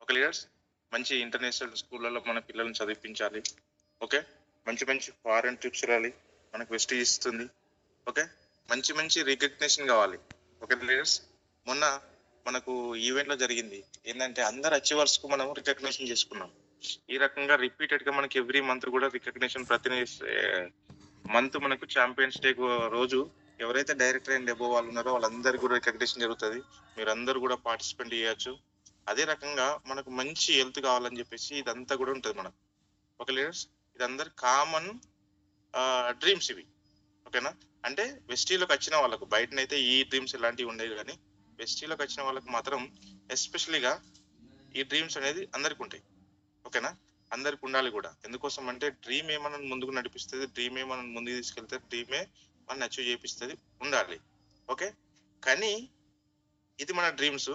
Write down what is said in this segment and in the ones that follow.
ఒక లీడర్స్ మంచి ఇంటర్నేషనల్ స్కూళ్ళలో మన పిల్లల్ని చదివించాలి. ఓకే, మంచి మంచి ఫారెన్ ట్రిప్స్ వెళ్ళాలి, మనకు వెస్ట్ ఇస్తుంది. ఓకే, మంచి మంచి రికగ్నిషన్ కావాలి. ఓకే లీడర్స్, మొన్న మనకు ఈవెంట్ లో జరిగింది ఏంటంటే అందరు అచీవర్స్ కు మనం రికగ్నిషన్ చేసుకున్నాం. ఈ రకంగా రిపీటెడ్ గా మనకి ఎవ్రీ మంత్ కూడా రికగ్నిషన్ ప్రతి మంత్ మనకు ఛాంపియన్స్ డే రోజు ఎవరైతే డైరెక్టర్ అండ్ అబోవ్ వాళ్ళు ఉన్నారో వాళ్ళందరికీ కూడా రికగ్నిషన్ జరుగుతుంది. మీరందరూ కూడా పార్టిసిపేట్ చేయొచ్చు. అదే రకంగా మనకు మంచి హెల్త్ కావాలని చెప్పేసి ఇదంతా కూడా ఉంటుంది మనకు. ఓకే లీడర్స్, ఇదందరు కామన్ డ్రీమ్స్ ఇవి. ఓకేనా, అంటే వెస్టీలోకి వచ్చిన వాళ్ళకు బయటనైతే ఈ డ్రీమ్స్ ఇలాంటివి ఉండేవి, కానీ వెస్టీలోకి వచ్చిన వాళ్ళకి మాత్రం ఎస్పెషలీగా ఈ డ్రీమ్స్ అనేది అందరికి ఉంటాయి. ఓకేనా, అందరికి ఉండాలి కూడా. ఎందుకోసం అంటే డ్రీమ్ ఏమన్నా ముందుకు నడిపిస్తుంది, డ్రీమ్ ఏమన్నా ముందుకు తీసుకెళ్తే, డ్రీమే మనం అచీవ్ చేపిస్తుంది, ఉండాలి. ఓకే, కానీ ఇది మన డ్రీమ్స్.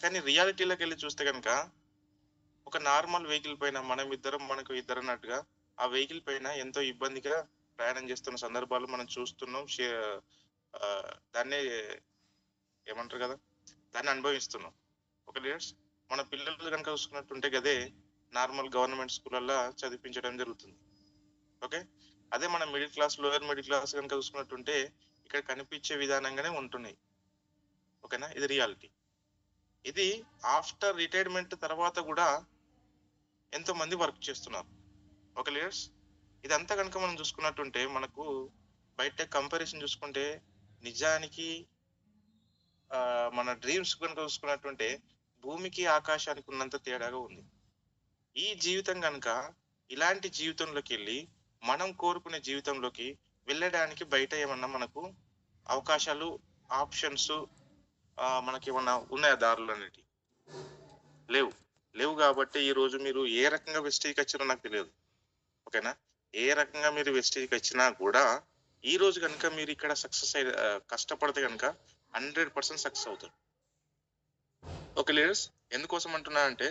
కానీ రియాలిటీలోకి వెళ్ళి చూస్తే కనుక ఒక నార్మల్ వెహికల్ పైన మనకు ఇద్దరు అన్నట్టుగా ఆ వెహికల్ పైన ఎంతో ఇబ్బందిగా ప్రయాణం చేస్తున్న సందర్భాలు మనం చూస్తున్నాం. దాన్నే ఏమంటారు కదా, దాన్ని అనుభవిస్తున్నాం. ఒక లీడర్స్, మన పిల్లలు కనుక చూసుకున్నట్టుంటే గదే నార్మల్ గవర్నమెంట్ స్కూళ్ళల్లో చదివించడం జరుగుతుంది. ఓకే, అదే మన middle class, lower middle class కనుక చూసుకున్నట్టుంటే ఇక్కడ కనిపించే విధానంగానే ఉంటున్నాయి. ఓకేనా, ఇది రియాలిటీ. ఇది ఆఫ్టర్ రిటైర్మెంట్ తర్వాత కూడా ఎంతో మంది వర్క్ చేస్తున్నారు. ఓకే లీడర్స్, ఇదంతా కనుక మనం చూసుకున్నట్టుంటే మనకు బయట కంపారిజన్ చూసుకుంటే నిజానికి మన డ్రీమ్స్ కనుక చూసుకున్నట్టుంటే భూమికి ఆకాశానికి ఉన్నంత తేడాగా ఉంది. ఈ జీవితం కనుక ఇలాంటి జీవితంలోకి వెళ్ళి మనం కోరుకునే జీవితంలోకి వెళ్ళడానికి బయట ఏమన్నా మనకు అవకాశాలు, ఆప్షన్స్ మనకి ఏమన్నా ఉన్నాయా? దారులు అనేవి లేవు కాబట్టి ఈ రోజు మీరు ఏ రకంగా వెస్టేజ్కి వచ్చారో నాకు తెలియదు. ఓకేనా, ఏ రకంగా మీరు వెస్టేజ్కి వచ్చినా కూడా ఈ రోజు కనుక మీరు ఇక్కడ సక్సెస్ కష్టపడితే కనుక 100% సక్సెస్ అవుతారు. ఓకే లీడర్స్, ఎందుకోసం అంటున్నా అంటే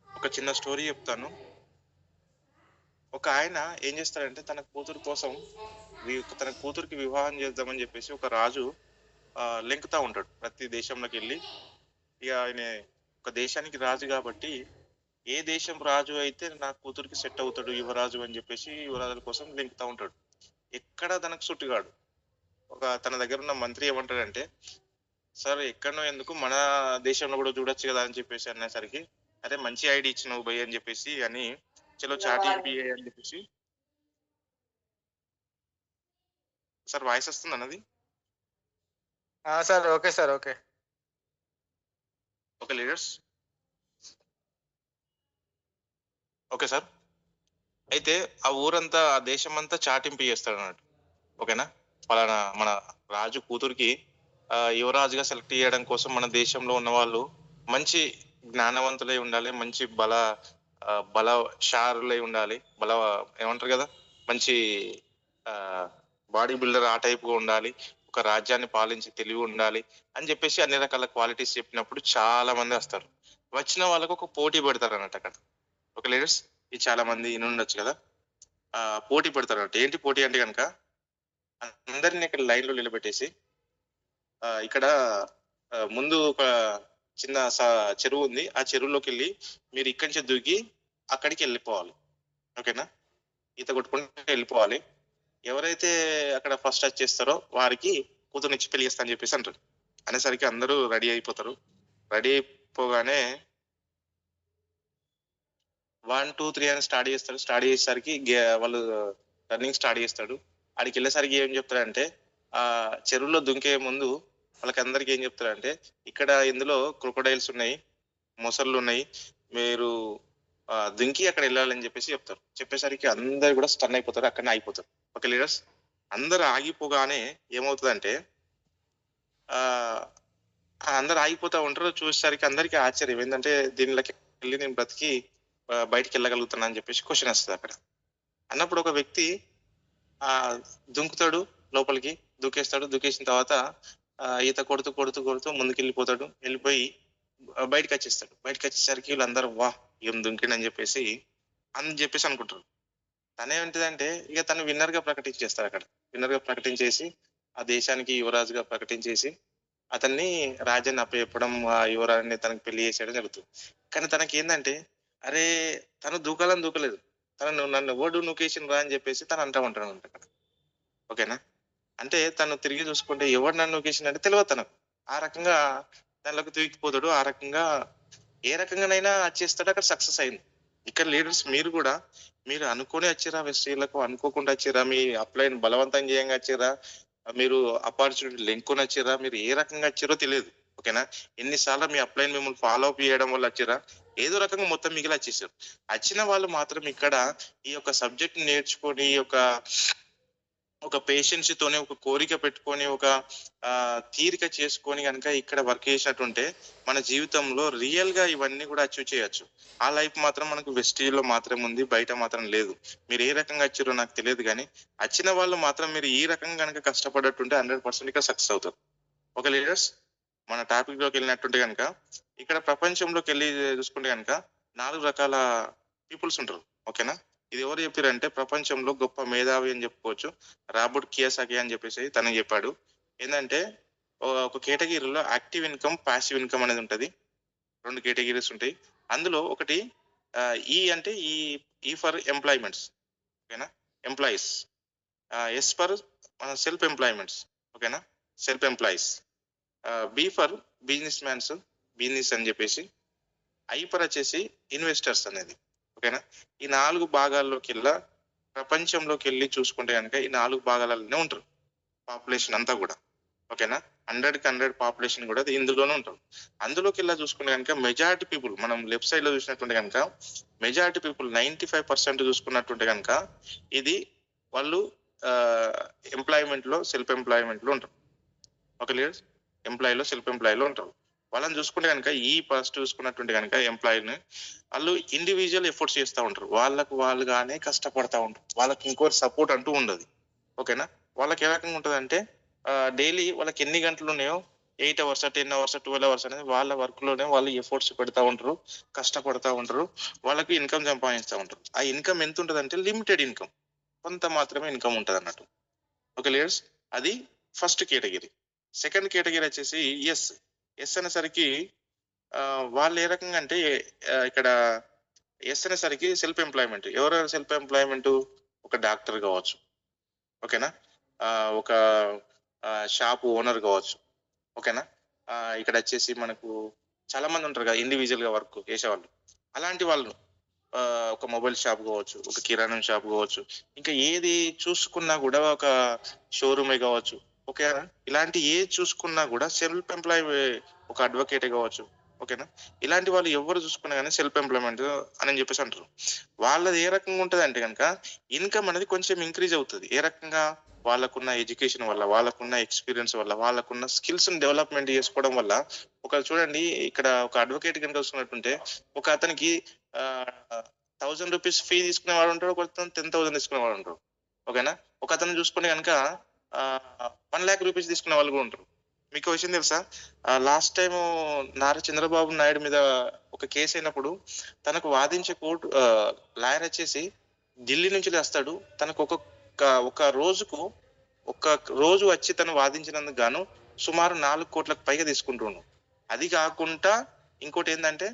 ఒక చిన్న స్టోరీ చెప్తాను. ఒక ఆయన ఏం చేస్తాడంటే తన కూతురు కోసం, తన కూతురికి వివాహం చేద్దామని చెప్పేసి ఒక రాజు లెంకుతా ఉంటాడు ప్రతి దేశంలోకి వెళ్ళి. ఇక ఆయన ఒక దేశానికి రాజు కాబట్టి ఏ దేశం రాజు అయితే నా కూతురికి సెట్ అవుతాడు యువరాజు అని చెప్పేసి యువరాజుల కోసం లెంకుతా ఉంటాడు. ఎక్కడ తనకు సుట్టుగాడు. తన దగ్గర ఉన్న మంత్రి ఏమంటాడంటే, సార్ ఎక్కడనో ఎందుకు మన దేశంలో కూడా చూడొచ్చు కదా అని చెప్పేసి అనేసరికి, అరే మంచి ఐడియా ఇచ్చినావు భయ్ అని చెప్పేసి అని చలో చాటింపి అని చెప్పేసి. సార్ వాయిస్ వస్తుంది అన్నది? Sir okay sir, okay okay leaders, okay sir. అయితే ఆ ఊరంతా, ఆ దేశం అంతా చాటింపు చేస్తాడు అన్నట్టు. ఓకేనా, ఫలానా మన రాజు కూతురికి యువరాజుగా సెలెక్ట్ చేయడం కోసం మన దేశంలో ఉన్న వాళ్ళు మంచి జ్ఞానవంతులై ఉండాలి, మంచి బలశారులై ఉండాలి, ఏమంటారు కదా, మంచి బాడీ బిల్డర్ ఆ టైప్గా ఉండాలి, ఒక రాజ్యాన్ని పాలించి తెలివి ఉండాలి అని చెప్పేసి అన్ని రకాల క్వాలిటీస్ చెప్పినప్పుడు చాలా మంది వస్తారు. వచ్చిన వాళ్ళకు ఒక పోటీ పెడతారు అన్నట్టు అక్కడ. ఒక లీడర్స్, ఇది చాలా మంది ఉండొచ్చు కదా, పోటీ పెడతారు అన్నట్టు. ఏంటి పోటీ అంటే కనుక అందరినీ ఇక్కడ లైన్ లో నిలబెట్టేసి ఇక్కడ ముందు ఒక చిన్న చెరువు ఉంది, ఆ చెరువులోకి వెళ్ళి మీరు ఇక్కడి నుంచి దూకి అక్కడికి వెళ్ళిపోవాలి. ఓకేనా, ఈత కొట్టుకుంటూ వెళ్ళిపోవాలి. ఎవరైతే అక్కడ ఫస్ట్ టచ్ చేస్తారో వారికి కూతురునిచ్చి పెళ్లి చేస్తా అని చెప్పేసి అంటారు. అనేసరికి అందరూ రెడీ అయిపోతారు. రెడీ అయిపోగానే 1 2 3 అని స్టార్ట్ చేస్తాడు. స్టార్ట్ చేసేసరికి వాళ్ళు రన్నింగ్ స్టార్ట్ చేస్తాడు. ఆడికి వెళ్ళేసరికి ఏం చెప్తాడంటే, ఆ చెరువులో దుంకే ముందు వాళ్ళకి అందరికి ఏం చెప్తారంటే, ఇక్కడ ఇందులో క్రొకోడైల్స్ ఉన్నాయి, మొసళ్ళు ఉన్నాయి, మీరు దుంకి అక్కడ వెళ్ళాలని చెప్పేసి చెప్తారు. చెప్పేసరికి అందరు కూడా స్టన్ అయిపోతారు, అక్కడనే ఆగిపోతారు. ఓకే లీడర్స్, అందరు ఆగిపోగానే ఏమవుతుందంటే అందరు ఆగిపోతా ఉంటారు. చూసేసరికి అందరికీ ఆశ్చర్యం ఏంటంటే, దీనిలోకి వెళ్ళి నేను బ్రతికి బయటికి వెళ్ళగలుగుతున్నా అని చెప్పేసి క్వశ్చన్ వస్తుంది అక్కడ. అన్నప్పుడు ఒక వ్యక్తి దుంకుతాడు, లోపలికి దూకేస్తాడు. దూకేసిన తర్వాత ఈత కొడుతూ కొడుతూ కొడుతూ ముందుకు వెళ్ళిపోతాడు. వెళ్ళిపోయి బయటకు వచ్చేస్తాడు. బయటకు వచ్చేసరికి వీళ్ళందరూ వా ఏం దుంకిండని చెప్పేసి అనుకుంటారు. తనేంటిదంటే ఇక తను విన్నర్ గా ప్రకటించేస్తాడు అక్కడ. విన్నర్ గా ప్రకటించేసి ఆ దేశానికి యువరాజుగా ప్రకటించేసి అతన్ని రాజాన్ని అప్పచెప్పడం, ఆ యువరాణిని తనకు పెళ్లి చేసేయడం జరుగుతుంది. కానీ తనకి ఏందంటే, అరే తను దూకాలని దూకలేదు. తను నన్ను ఎవడు నూకేసిండ్రా అని చెప్పేసి తను అంటా ఉంటాడనమాట అక్కడ. ఓకేనా? అంటే తను తిరిగి చూసుకుంటే ఎవడు నన్ను నూకేసిండంటే తెలవదు తనకు. ఆ రకంగా దానిలోకి దూకిపోతాడు. ఆ రకంగా ఏ రకంగానైనా చేస్తాడు. అక్కడ సక్సెస్ అయింది. ఇక్కడ లీడర్స్ మీరు కూడా మీరు అనుకోని వచ్చిర్రా వెస్టీలకు, అనుకోకుండా వచ్చిర్రా, మీ అప్లైని బలవంతం చేయంగా వచ్చిర్రా, మీరు ఆపర్చునిటీ లెంకొని వచ్చిర్రా, మీరు ఏ రకంగా వచ్చిరో తెలియదు. ఓకేనా? ఎన్నిసార్లు మీ అప్లైని మిమ్మల్ని ఫాలో అప్ చేయడం వల్ల వచ్చిర్రా, ఏదో రకంగా మొత్తం మిగిలి వచ్చేసారు. వచ్చిన వాళ్ళు మాత్రం ఇక్కడ ఈ యొక్క సబ్జెక్ట్ నేర్చుకొని, ఒక పేషెన్స్ తోనే ఒక కోరిక పెట్టుకొని, ఒక తీరిక చేసుకొని కనుక ఇక్కడ వర్క్ చేసినట్టుంటే మన జీవితంలో రియల్ గా ఇవన్నీ కూడా అచీవ్ చేయొచ్చు. ఆ లైఫ్ మాత్రం మనకు వెస్టీజ్ మాత్రం ఉంది, బయట మాత్రం లేదు. మీరు ఏ రకంగా వచ్చారో నాకు తెలియదు, కానీ వచ్చిన వాళ్ళు మాత్రం మీరు ఈ రకంగా కనుక కష్టపడట్టుంటే 100% ఇక్కడ సక్సెస్ అవుతారు. ఒక లీడర్స్ మన టాపిక్ లోకి వెళ్ళినట్టుంటే కనుక ఇక్కడ ప్రపంచంలోకి వెళ్ళి చూసుకుంటే కనుక 4 రకాల పీపుల్స్ ఉంటారు. ఓకేనా? ఇది ఎవరు చెప్పారంటే ప్రపంచంలో గొప్ప మేధావి అని చెప్పుకోవచ్చు, రాబర్ట్ కియోసాకి అని చెప్పేసి తను చెప్పాడు. ఏంటంటే ఒక కేటగిరీలో యాక్టివ్ ఇన్కమ్, పాసివ్ ఇన్కమ్ అనేది ఉంటది. 2 కేటగిరీస్ ఉంటాయి. అందులో ఒకటి ఈ అంటే ఈ ఫర్ ఎంప్లాయ్మెంట్స్. ఓకేనా? Employees. S for self employments. ఓకేనా? Self employees. B for business mans, business అని చెప్పేసి. ఐ ఫర్ వచ్చేసి ఇన్వెస్టర్స్ అనేది. ఓకేనా? ఈ 4 భాగాల్లోకి వెళ్ళా ప్రపంచంలోకి వెళ్ళి చూసుకుంటే కనుక ఈ 4 భాగాలలోనే ఉంటారు పాపులేషన్ అంతా కూడా. ఓకేనా? 100% పాపులేషన్ కూడా ఇందులోనే ఉంటారు. అందులోకి వెళ్ళా చూసుకుంటే కనుక మెజారిటీ పీపుల్, మనం లెఫ్ట్ సైడ్ లో చూసినట్టుంటే కనుక మెజారిటీ పీపుల్ 95% చూసుకున్నట్టుంటే కనుక ఇది వాళ్ళు ఎంప్లాయ్మెంట్ లో, సెల్ఫ్ ఎంప్లాయ్మెంట్ లో ఉంటారు. Okay leaders? ఎంప్లాయీలో, సెల్ఫ్ ఎంప్లాయీలో ఉంటారు. వాళ్ళని చూసుకుంటే కనుక ఈ ఫస్ట్ చూసుకున్నట్టుంటే కనుక ఎంప్లాయీని వాళ్ళు ఇండివిజువల్ ఎఫర్ట్స్ చేస్తూ ఉంటారు. వాళ్ళకు వాళ్ళుగానే కష్టపడతా ఉంటారు. వాళ్ళకి ఇంకోటి సపోర్ట్ అంటూ ఉండదు. ఓకేనా? వాళ్ళకి ఏ రకంగా ఉంటుంది అంటే డైలీ వాళ్ళకి ఎన్ని గంటలు ఉన్నాయో 8 అవర్స్, 10 అవర్స్, 12 అవర్స్ అనేది వాళ్ళ వర్క్ లోనే వాళ్ళు ఎఫర్ట్స్ పెడతా ఉంటారు, కష్టపడతా ఉంటారు, వాళ్ళకి ఇన్కమ్ సంపాదిస్తూ ఉంటారు. ఆ ఇన్కమ్ ఎంత ఉంటుంది అంటే లిమిటెడ్ ఇన్కమ్, కొంత మాత్రమే ఇన్కమ్ ఉంటుంది అన్నట్టు. Okay leaders? అది ఫస్ట్ కేటగిరీ. సెకండ్ కేటగిరీ వచ్చేసి ఎస్ అనేసరికి వాళ్ళు ఏ రకంగా అంటే ఇక్కడ ఎస్ అనేసరికి సెల్ఫ్ ఎంప్లాయ్మెంట్. ఎవరు సెల్ఫ్ ఎంప్లాయ్మెంట్? ఒక డాక్టర్ కావచ్చు. ఓకేనా? ఒక షాప్ ఓనర్ కావచ్చు. ఓకేనా? ఇక్కడ వచ్చేసి మనకు చాలా మంది ఉంటారు కదా ఇండివిజువల్ గా వర్క్ చేసేవాళ్ళు. అలాంటి వాళ్ళు ఒక మొబైల్ షాప్ కావచ్చు, ఒక కిరాణం షాప్ కావచ్చు, ఇంకా ఏది చూసుకున్నా కూడా ఒక షోరూమే కావచ్చు. ఓకేనా? ఇలాంటి ఏది చూసుకున్నా కూడా సెల్ఫ్ ఎంప్లాయ్, ఒక అడ్వకేట్ కావచ్చు. ఓకేనా? ఇలాంటి వాళ్ళు ఎవరు చూసుకున్నా కానీ సెల్ఫ్ ఎంప్లాయ్మెంట్ అని చెప్పేసి అంటారు. వాళ్ళది ఏ రకంగా ఉంటది అంటే కనుక ఇన్కమ్ అనేది కొంచెం ఇంక్రీజ్ అవుతుంది. ఏ రకంగా? వాళ్ళకున్న ఎడ్యుకేషన్ వల్ల, వాళ్ళకున్న ఎక్స్పీరియన్స్ వల్ల, వాళ్ళకున్న స్కిల్స్ డెవలప్మెంట్ చేసుకోవడం వల్ల. ఒక చూడండి, ఇక్కడ ఒక అడ్వకేట్ కనుక వస్తున్నట్టుంటే ఒక అతనికి 1000 రూపీస్ ఫీ తీసుకునే వాడు ఉంటాడు, ఒక 10,000 తీసుకునే వాడు ఉంటాడు. ఓకేనా? ఒక అతను చూసుకునే కనుక 1,00,000 రూపీస్ తీసుకునే వాళ్ళు కూడా ఉంటారు. మీకు విషయం తెలుసా? లాస్ట్ టైం నారా చంద్రబాబు నాయుడు మీద ఒక కేసు అయినప్పుడు తనకు వాదించే కోర్టు లాయర్ వచ్చేసి ఢిల్లీ నుంచి వస్తాడు. తనకు ఒక రోజు వచ్చి తను వాదించినందుకు గాను సుమారు 4 కోట్లకు పైగా తీసుకుంటున్నాడు. అది కాకుండా ఇంకోటి ఏంటంటే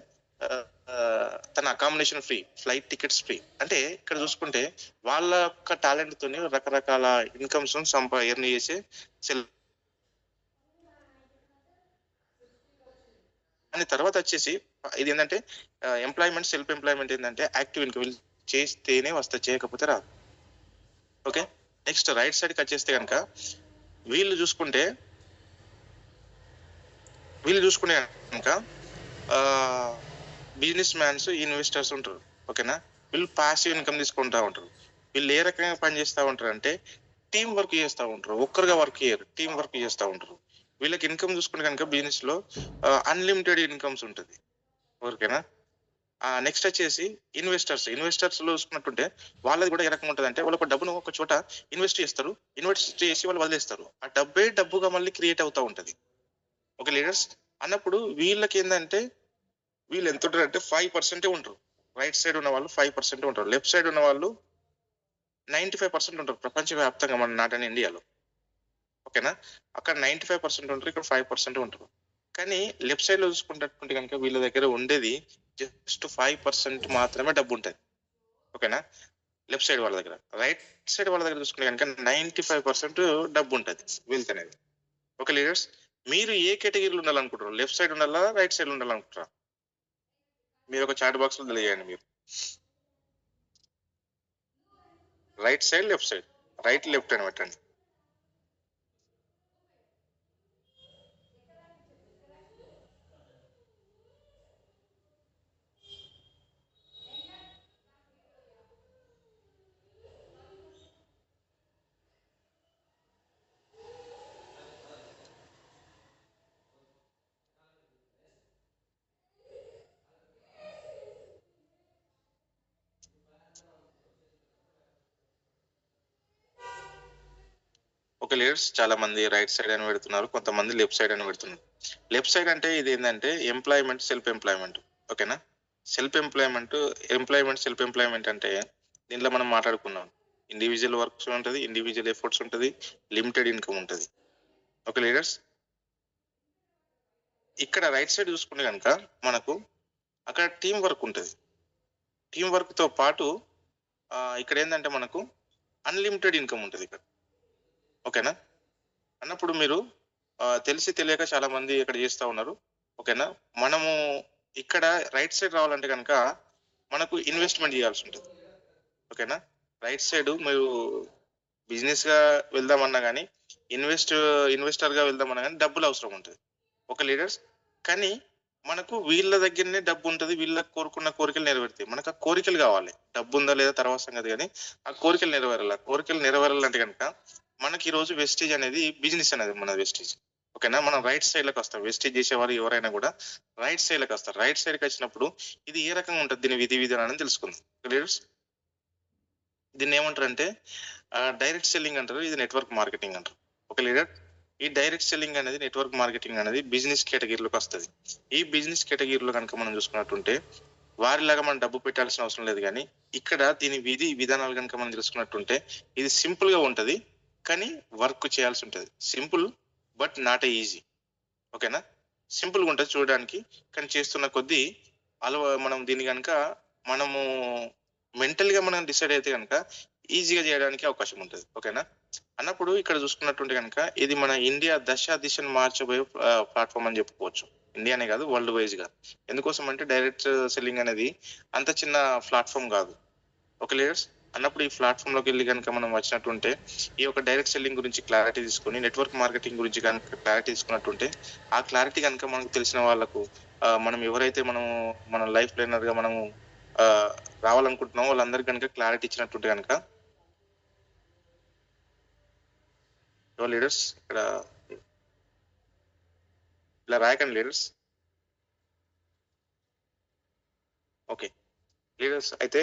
తన accommodation free, flight tickets free. అంటే ఇక్కడ చూసుకుంటే వాళ్ళ యొక్క టాలెంట్ తోని రకరకాల ఇన్కమ్స్ ఎర్న్ చేసే అని తర్వాత వచ్చేసి ఇది ఏంటంటే ఎంప్లాయ్మెంట్, సెల్ఫ్ ఎంప్లాయ్మెంట్ ఏంటంటే యాక్టివ్ ఇన్కమ్ చేస్తేనే వస్తా, చేయకపోతే రాదు. ఓకే? నెక్స్ట్ రైట్ సైడ్కి వచ్చేస్తే కనుక వీళ్ళు చూసుకుంటే కనుక బిజినెస్ మ్యాన్స్, ఇన్వెస్టర్స్ ఉంటారు. ఓకేనా? వీళ్ళు పాసివ్ ఇన్కమ్ తీసుకుంటా ఉంటారు. వీళ్ళు ఏ రకంగా పని చేస్తూ ఉంటారు అంటే టీం వర్క్ చేస్తూ ఉంటారు. ఒక్కరుగా వర్క్ చేయరు, టీం వర్క్ చేస్తూ ఉంటారు. వీళ్ళకి ఇన్కమ్ చూసుకుంటే కనుక బిజినెస్ లో అన్లిమిటెడ్ ఇన్కమ్స్ ఉంటుంది. ఓకేనా? నెక్స్ట్ వచ్చేసి ఇన్వెస్టర్స్ లో చూసుకున్నట్టుంటే వాళ్ళది కూడా ఏ రకంగా ఉంటుంది అంటే వాళ్ళు ఒక డబ్బును ఒక చోట ఇన్వెస్ట్ చేసి వాళ్ళు వదిలేస్తారు. ఆ డబ్బుగా మళ్ళీ క్రియేట్ అవుతూ ఉంటది. Okay leaders? అన్నప్పుడు వీళ్ళకి ఏంటంటే వీళ్ళు ఎంత ఉంటారు అంటే 5% ఉంటారు. రైట్ సైడ్ ఉన్న వాళ్ళు 5% ఉంటారు. లెఫ్ట్ సైడ్ ఉన్న వాళ్ళు 95% ఉంటారు ప్రపంచవ్యాప్తంగా, మన నాటని ఇండియాలో. ఓకేనా. అక్కడ 95% ఉంటారు, ఇక్కడ 5% ఉంటారు. కానీ లెఫ్ట్ సైడ్ లో చూసుకున్నట్టుంటే కనుక వీళ్ళ దగ్గర ఉండేది జస్ట్ 5% మాత్రమే డబ్బు ఉంటుంది. ఓకేనా, లెఫ్ట్ సైడ్ వాళ్ళ దగ్గర. రైట్ సైడ్ వాళ్ళ దగ్గర చూసుకుంటే కనుక 95% డబ్బు ఉంటుంది, వెల్త్ అనేది. ఓకే లీడర్స్, మీరు ఏ కేటగిరీలో ఉండాలనుకుంటారు? లెఫ్ట్ సైడ్ ఉండాలా, రైట్ సైడ్ ఉండాలనుకుంటారా? మీరు ఒక చాట్ బాక్స్ లో తెలియజేయండి. మీరు right side, left side, right left అని పెట్టండి. ఓకే లీడర్స్, చాలా మంది రైట్ సైడ్ అని పెడుతున్నారు, కొంతమంది లెఫ్ట్ సైడ్ అని పెడుతున్నారు. లెఫ్ట్ సైడ్ అంటే ఇది ఏంటంటే ఎంప్లాయ్మెంట్, సెల్ఫ్ ఎంప్లాయ్మెంట్. ఓకేనా, సెల్ఫ్ ఎంప్లాయ్మెంట్, సెల్ఫ్ ఎంప్లాయ్మెంట్ అంటే దీంట్లో మనం మాట్లాడుకున్నాం, ఇండివిజువల్ వర్క్స్ ఉంటుంది, ఇండివిజువల్ ఎఫర్ట్స్ ఉంటుంది, లిమిటెడ్ ఇన్కమ్ ఉంటుంది. ఓకే లీడర్స్, ఇక్కడ రైట్ సైడ్ చూసుకుంటే కనుక మనకు అక్కడ టీం వర్క్ ఉంటుంది. టీం వర్క్ తో పాటు ఇక్కడ ఏంటంటే మనకు అన్లిమిటెడ్ ఇన్కమ్ ఉంటుంది ఇక్కడ. ఓకేనా, అన్నప్పుడు మీరు తెలిసి తెలియక చాలా మంది ఇక్కడ చేస్తూ ఉన్నారు. ఓకేనా, మనము ఇక్కడ రైట్ సైడ్ రావాలంటే కనుక మనకు ఇన్వెస్ట్మెంట్ చేయాల్సి ఉంటుంది. ఓకేనా, రైట్ సైడ్ మీరు బిజినెస్ గా వెళ్దామన్నా కానీ, ఇన్వెస్టర్ గా వెళ్దామన్నా కానీ డబ్బులు అవసరం ఉంటుంది. ఒక లీడర్స్, కానీ మనకు వీళ్ళ దగ్గరనే డబ్బు ఉంటుంది, వీళ్ళకి కోరుకున్న కోరికలు నెరవేరుతాయి. మనకు ఆ కోరికలు కావాలి, డబ్బు ఉందా లేదా తర్వాత సంగతి, కానీ ఆ కోరికలు నెరవేరాలి. ఆ కోరికలు నెరవేరాలంటే కనుక మనకి ఈ రోజు వెస్టేజ్ అనేది బిజినెస్ అనేది మన వెస్టేజ్. ఓకేనా, మనం రైట్ సైడ్ లకు వస్తాం. వెస్టేజ్ చేసేవారు ఎవరైనా కూడా రైట్ సైడ్ లకు వస్తారు. రైట్ సైడ్ కి వచ్చినప్పుడు ఇది ఏ రకంగా ఉంటుంది, దీని విధి విధానాన్ని తెలుసుకుందాం. లీడర్స్, దీన్ని ఏమంటారు అంటే డైరెక్ట్ సెల్లింగ్ అంటారు, ఇది నెట్వర్క్ మార్కెటింగ్ అంటారు. ఒక లీడర్, ఈ డైరెక్ట్ సెల్లింగ్ అనేది, నెట్వర్క్ మార్కెటింగ్ అనేది బిజినెస్ కేటగిరీలోకి వస్తుంది. ఈ బిజినెస్ కేటగిరీలో కనుక మనం చూసుకున్నట్టుంటే వారిలాగా మనం డబ్బు పెట్టాల్సిన అవసరం లేదు. కానీ ఇక్కడ దీని విధి విధానాలు కనుక మనం తెలుసుకున్నట్టుంటే ఇది సింపుల్ గా ఉంటది, కానీ వర్క్ చేయాల్సి ఉంటుంది. Simple but not a easy. ఓకేనా, సింపుల్ గా ఉంటుంది చూడడానికి, కానీ చేస్తున్న కొద్దీ మనం దీన్ని కనుక మనము మెంటల్ గా మనం డిసైడ్ అయితే కనుక ఈజీగా చేయడానికి అవకాశం ఉంటుంది. ఓకేనా, అన్నప్పుడు ఇక్కడ చూసుకున్నట్టుంటే కనుక ఇది మన ఇండియా దిశను మార్చబోయే ప్లాట్ఫామ్ అని చెప్పుకోవచ్చు. ఇండియానే కాదు, వరల్డ్ వైజ్ గా. ఎందుకోసం అంటే డైరెక్ట్ సెల్లింగ్ అనేది అంత చిన్న ప్లాట్ఫామ్ కాదు. ఓకే లీడర్స్, అన్నప్పుడు ఈ ప్లాట్ఫామ్ లోకి వెళ్ళి కనుక మనం వచ్చినట్టుంటే ఈ యొక్క డైరెక్ట్ సెల్లింగ్ గురించి క్లారిటీ తీసుకొని, నెట్వర్క్ మార్కెటింగ్ గురించి కనుక క్లారిటీ తీసుకున్నట్టుంటే ఆ క్లారిటీ కనుక మనకు తెలిసిన వాళ్ళకు మనం ఎవరైతే మన లైఫ్ ప్లానర్ గా మనము రావాలనుకుంటున్నామో వాళ్ళందరికీ కనుక క్లారిటీ ఇచ్చినట్టుంటే కనుక లీడర్స్, ఇక్కడ ఇలా రాయకండి లీడర్స్. ఓకే లీడర్స్, అయితే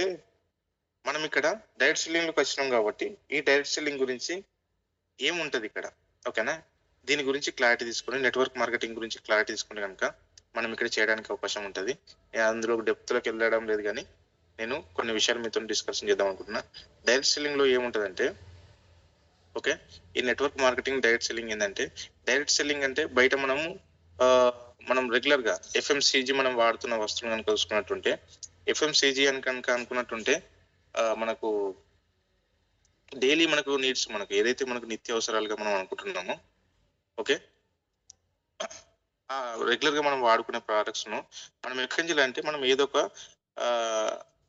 మనం ఇక్కడ డైరెక్ట్ సెల్లింగ్ లోకి వచ్చినాం కాబట్టి ఈ డైరెక్ట్ సెల్లింగ్ గురించి ఏముంటది ఇక్కడ. ఓకేనా, దీని గురించి క్లారిటీ తీసుకుని, నెట్వర్క్ మార్కెటింగ్ గురించి క్లారిటీ తీసుకుని కనుక మనం ఇక్కడ చేయడానికి అవకాశం ఉంటుంది. అందులో డెప్త్ లోకి వెళ్ళడం లేదు, కానీ నేను కొన్ని విషయాలు మీతో డిస్కషన్ చేద్దాం అనుకుంటున్నా. డైరెక్ట్ సెల్లింగ్ లో ఏముంటదంటే, ఓకే, ఈ నెట్వర్క్ మార్కెటింగ్ డైరెక్ట్ సెల్లింగ్ ఏంటంటే, డైరెక్ట్ సెల్లింగ్ అంటే బయట మనం రెగ్యులర్ గా ఎఫ్ఎంసీజీ మనం వాడుతున్న వస్తువులు కనుక చూసుకున్నట్టుంటే, ఎఫ్ఎంసీజీ అని కనుక అనుకున్నట్టుంటే మనకు డైలీ మనకు నీడ్స్, మనకు ఏదైతే మనకు నిత్య అవసరాలుగా మనం అనుకుంటున్నామో, ఓకే, రెగ్యులర్ గా మనం వాడుకునే ప్రోడక్ట్స్ ను మనం ఎక్కడి నుంచి అంటే మనం ఏదో ఒక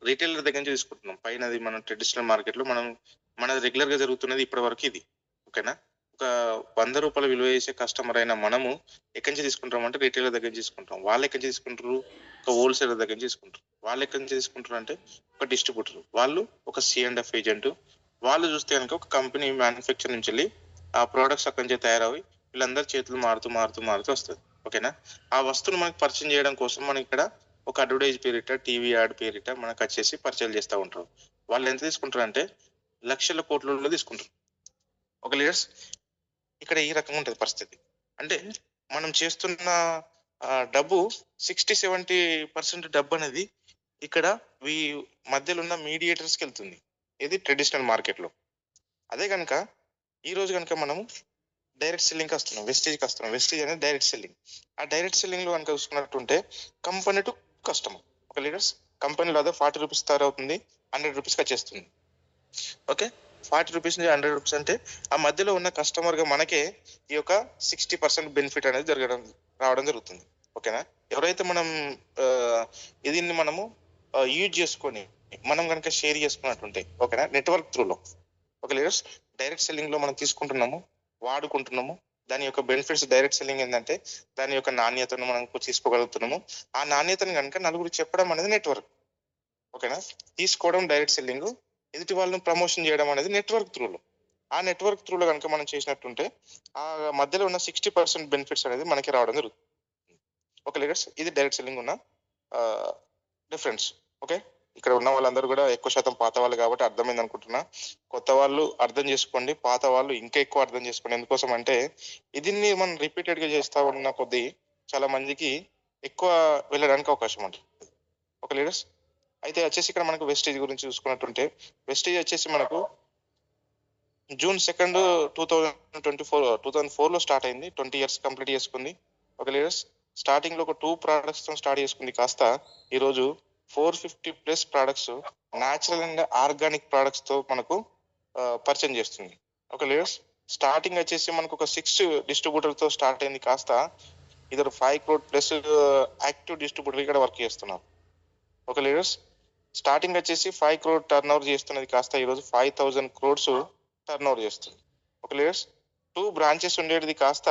రీటైలర్ దగ్గర నుంచి తీసుకుంటున్నాం. పైనది మనం ట్రెడిషనల్ మార్కెట్ లో మనది రెగ్యులర్ గా జరుగుతున్నది ఇప్పటి వరకు ఇది. ఓకేనా, ఒక 100 రూపాయలు విలువ చేసే కస్టమర్ అయిన మనము ఎక్కడి నుంచి తీసుకుంటాం అంటే రీటైలర్ దగ్గర నుంచి తీసుకుంటాం. వాళ్ళు ఎక్కడి నుంచి తీసుకుంటారు? ఒక హోల్సేలర్ దగ్గర నుంచి తీసుకుంటారు. వాళ్ళు ఎక్కడి నుంచి తీసుకుంటారు అంటే ఒక డిస్ట్రిబ్యూటర్, వాళ్ళు ఒక C&F ఏజెంట్. వాళ్ళు చూస్తే కనుక ఒక కంపెనీ మ్యానుఫ్యాక్చర్ నుంచి వెళ్ళి ఆ ప్రోడక్ట్స్ అక్కడి నుంచి తయారవి వీళ్ళందరి చేతులు మారుతూ వస్తుంది. ఓకేనా, ఆ వస్తువును మనకి పరిచయం చేయడం కోసం మనం ఇక్కడ ఒక అడ్వర్టైజ్ పేరిట, టీవీ యాడ్ పేరిట మనకు వచ్చేసి పరిచయం చేస్తూ ఉంటారు. వాళ్ళు ఎంత తీసుకుంటారు అంటే లక్షల కోట్లలో తీసుకుంటారు. ఒక లీడర్స్, ఇక్కడ ఈ రకంగా ఉంటుంది పరిస్థితి. అంటే మనం చేస్తున్న డబ్బు 60-70% డబ్బు అనేది ఇక్కడ మధ్యలో ఉన్న మీడియేటర్స్కి వెళ్తుంది, ఇది ట్రెడిషనల్ మార్కెట్ లో. అదే కనుక ఈ రోజు కనుక మనం డైరెక్ట్ సెల్లింగ్ వస్తున్నాం, వెస్టేజ్కి వస్తున్నాం. వెస్టేజ్ అనేది డైరెక్ట్ సెల్లింగ్. ఆ డైరెక్ట్ సెల్లింగ్ లో కనుక చూసుకున్నట్టుంటే కంపెనీ టు కస్టమర్. ఒక లీడర్స్ కంపెనీలో అదే 40 రూపీస్ తయారవుతుంది, 100 రూపీస్కి వచ్చేస్తుంది. ఓకే, 40 రూపీస్ నుంచి 100 రూపీస్ అంటే ఆ మధ్యలో ఉన్న కస్టమర్ గా మనకే ఈ యొక్క 60% బెనిఫిట్ అనేది రావడం జరుగుతుంది. ఓకేనా, ఎవరైతే మనం దీన్ని మనము యూజ్ చేసుకొని మనం కనుక షేర్ చేసుకున్నట్టుంటే, ఓకేనా, నెట్వర్క్ త్రూలో, ఒక లీడర్స్ డైరెక్ట్ సెల్లింగ్ లో మనం తీసుకుంటున్నాము, వాడుకుంటున్నాము. దాని యొక్క బెనిఫిట్స్ డైరెక్ట్ సెల్లింగ్ ఏంటంటే దాని యొక్క నాణ్యతను మనం తీసుకోగలుగుతున్నాము. ఆ నాణ్యతను కనుక నలుగురు చెప్పడం అనేది నెట్వర్క్. ఓకేనా, తీసుకోవడం డైరెక్ట్ సెల్లింగ్, ఎదుటి వాళ్ళని ప్రమోషన్ చేయడం అనేది నెట్వర్క్ త్రూలో. ఆ నెట్వర్క్ త్రూలో కనుక మనం చేసినట్టుంటే ఆ మధ్యలో ఉన్న 60% బెనిఫిట్స్ అనేది మనకి రావడం జరుగుతుంది. ఓకే లీడర్స్, ఇది డైరెక్ట్ సెల్లింగ్ ఉన్న డిఫరెన్స్. ఓకే, ఇక్కడ ఉన్న వాళ్ళందరూ కూడా ఎక్కువ శాతం పాత వాళ్ళు కాబట్టి అర్థమైంది అనుకుంటున్నా. కొత్త వాళ్ళు అర్థం చేసుకోండి, పాత వాళ్ళు ఇంకా ఎక్కువ అర్థం చేసుకోండి. ఎందుకోసం అంటే దీన్ని మనం రిపీటెడ్ గా చేస్తా ఉన్న కొద్దీ చాలా మందికి ఎక్కువ వెళ్ళడానికి అవకాశం ఉంటుంది. ఓకే లీడర్స్, అయితే వచ్చేసి ఇక్కడ మనకు వెస్టేజ్ గురించి చూసుకున్నట్టుంటే, వెస్టేజ్ వచ్చేసి మనకు June 2nd 2004 లో స్టార్ట్ అయింది. 20 years కంప్లీట్ చేసుకుంది. ఒక లీడర్స్ స్టార్టింగ్ లో ఒక 2 products తో స్టార్ట్ చేసుకుంది, కాస్త ఈరోజు 450+ products natural and organic products తో మనకు పరిచయం చేస్తుంది. ఒక లీడర్స్ స్టార్టింగ్ వచ్చేసి మనకు ఒక 6 డిస్ట్రిబ్యూటర్ తో స్టార్ట్ అయింది, కాస్త ఇద్దరు 5 crore+ యాక్టివ్ డిస్ట్రిబ్యూటర్ ఇక్కడ వర్క్ చేస్తున్నారు. ఒక లీడర్స్ స్టార్టింగ్ వచ్చేసి 5 crore టర్న్ ఓవర్ చేస్తున్నది, కాస్త ఈరోజు 5000 crores టర్న్ ఓవర్ చేస్తుంది. ఒక లీడర్స్ 2 బ్రాంచెస్ ఉండేది, కాస్త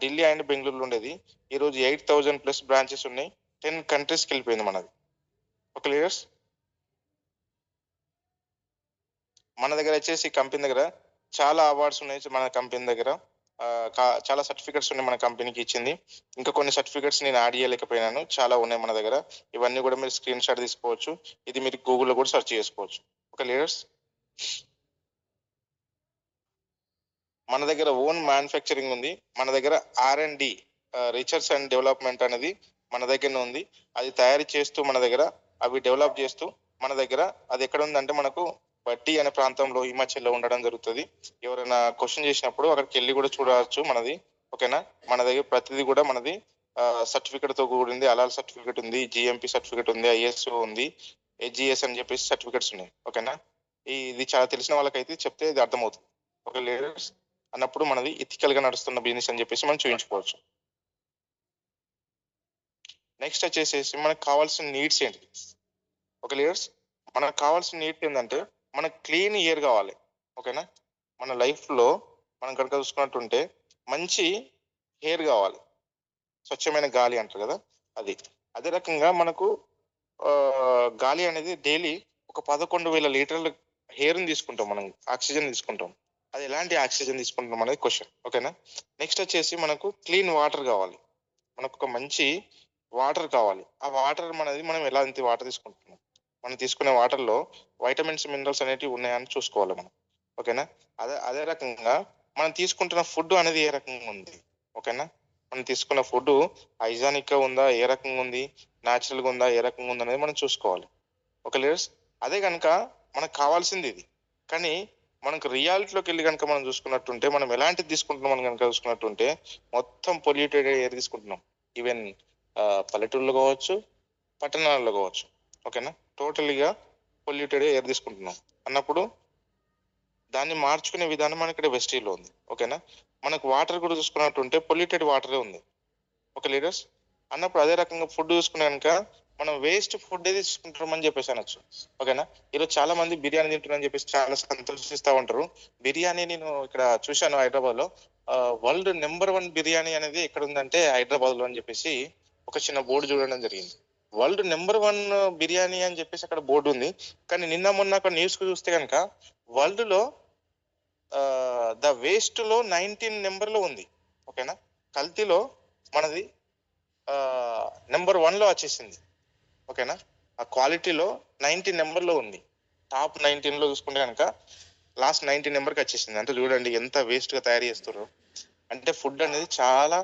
ఢిల్లీ అండ్ బెంగళూరులో ఉండేది, ఈరోజు 8000+ బ్రాంచెస్ ఉన్నాయి, 10 countries వెళ్ళిపోయింది మనది. ఒక లీడర్స్ మన దగ్గర వచ్చేసి కంపెనీ దగ్గర చాలా అవార్డ్స్ ఉన్నాయి. మన కంపెనీ దగ్గర చాలా సర్టిఫికెట్స్ ఉన్నాయి మన కంపెనీకి ఇచ్చింది. ఇంకా కొన్ని సర్టిఫికెట్స్ నేను యాడ్ చేయలేకపోయినాను, చాలా ఉన్నాయి మన దగ్గర. ఇవన్నీ కూడా మీరు స్క్రీన్ షాట్ తీసుకోవచ్చు, ఇది మీరు గూగుల్లో కూడా సెర్చ్ చేసుకోవచ్చు. ఒక లీడర్స్ మన దగ్గర ఓన్ మ్యానుఫ్యాక్చరింగ్ ఉంది, మన దగ్గర R&D రీసెర్చ్ అండ్ డెవలప్మెంట్ అనేది మన దగ్గరనే ఉంది. అది తయారు చేస్తూ మన దగ్గర అవి డెవలప్ చేస్తూ మన దగ్గర అది ఎక్కడ ఉందంటే మనకు బట్టి అనే ప్రాంతంలో హిమాచల్లో ఉండడం జరుగుతుంది. ఎవరైనా క్వశ్చన్ చేసినప్పుడు అక్కడికి వెళ్ళి కూడా చూడవచ్చు మనది. ఓకేనా, మన దగ్గర ప్రతిదీ కూడా మనది సర్టిఫికేట్ తో కూడింది. అలాల్ సర్టిఫికేట్ ఉంది, GMP సర్టిఫికేట్ ఉంది, ISO ఉంది, HGS అని చెప్పేసి సర్టిఫికేట్స్ ఉన్నాయి. ఓకేనా, ఇది చాలా తెలిసిన వాళ్ళకైతే చెప్తే ఇది అర్థమవుతుంది. ఒక లీడర్స్ అన్నప్పుడు మనది ఎథికల్ గా నడుస్తున్న బిజినెస్ అని చెప్పేసి మనం చూపించుకోవచ్చు. నెక్స్ట్ వచ్చేసేసి మనకు కావాల్సిన నీడ్స్ ఏంటి? ఒక లీడర్స్ మనకు కావాల్సిన నీడ్స్ ఏంటంటే మనకు క్లీన్ ఎయిర్ కావాలి. ఓకేనా, మన లైఫ్ లో మనం కనుక చూసుకున్నట్టుంటే మంచి ఎయిర్ కావాలి, స్వచ్ఛమైన గాలి అంటారు కదా అది. అదే రకంగా మనకు గాలి అనేది డైలీ ఒక 11,000 లీటర్ల ఎయిర్ని తీసుకుంటాం, మనం ఆక్సిజన్ తీసుకుంటాం. అది ఎలాంటి ఆక్సిజన్ తీసుకుంటాం అనేది క్వశ్చన్. ఓకేనా, నెక్స్ట్ వచ్చేసి మనకు క్లీన్ వాటర్ కావాలి, మనకు ఒక మంచి వాటర్ కావాలి. ఆ వాటర్ మనది మనం ఎలాంటి వాటర్ తీసుకుంటున్నాం, మనం తీసుకునే వాటర్ లో వైటమిన్స్ మినరల్స్ అనేటివి ఉన్నాయని చూసుకోవాలి మనం. ఓకేనా, అదే రకంగా మనం తీసుకుంటున్న ఫుడ్ అనేది ఏ రకంగా ఉంది. ఓకేనా, మనం తీసుకున్న ఫుడ్ హైజానిక్ గా ఉందా, ఏ రకంగా ఉంది, న్యాచురల్ గా ఉందా, ఏ రకంగా ఉంది అనేది మనం చూసుకోవాలి. ఓకే లీడర్స్, అదే కనుక మనకు కావాల్సింది ఇది. కానీ మనకు రియాలిటీలోకి వెళ్ళి కనుక మనం చూసుకున్నట్టుంటే మనం ఎలాంటిది తీసుకుంటున్నాం అని కనుక చూసుకున్నట్టుంటే మొత్తం పొల్యూటెడ్ ఎయిర్ తీసుకుంటున్నాం. ఈవెన్ పల్లెటూరులో కావచ్చు, పట్టణాల్లో కావచ్చు. ఓకేనా, టోటలీగా పొల్యూటెడ్ ఎయిర్ తీసుకుంటున్నాం అన్నప్పుడు దాన్ని మార్చుకునే విధానం మన ఇక్కడ వెస్టీలో ఉంది. ఓకేనా, మనకు వాటర్ కూడా చూసుకున్నట్టుంటే పొల్యూటెడ్ వాటరే ఉంది. ఓకే లీడర్స్, అన్నప్పుడు అదే రకంగా ఫుడ్ చూసుకునే కనుక మనం వేస్ట్ ఫుడ్ ఏది తీసుకుంటామని చెప్పేసి అనొచ్చు. ఓకేనా, ఈరోజు చాలా మంది బిర్యానీ తింటున్నారని చెప్పేసి చాలా సంతోషిస్తూ ఉంటారు. బిర్యానీ నేను ఇక్కడ చూశాను హైదరాబాద్ లో, వరల్డ్ నెంబర్ 1 బిర్యానీ అనేది ఎక్కడ ఉందంటే హైదరాబాద్ లో అని చెప్పేసి ఒక చిన్న బోర్డు చూడడం జరిగింది. వరల్డ్ నెంబర్ 1 బిర్యానీ అని చెప్పేసి అక్కడ బోర్డు ఉంది. కానీ నిన్న మొన్న అక్కడ న్యూస్ కు చూస్తే కనుక వరల్డ్ లో ద వేస్ట్ లో 19 నెంబర్ లో ఉంది. ఓకేనా, కల్తీలో మనది నెంబర్ 1 లో వచ్చేసింది. ఓకేనా, ఆ క్వాలిటీలో 19 నెంబర్ లో ఉంది. టాప్ 19 లో చూసుకుంటే కనుక లాస్ట్ 19 నెంబర్కి వచ్చేసింది. అంటే చూడండి ఎంత వేస్ట్ గా తయారు చేస్తున్నారు. అంటే ఫుడ్ అనేది చాలా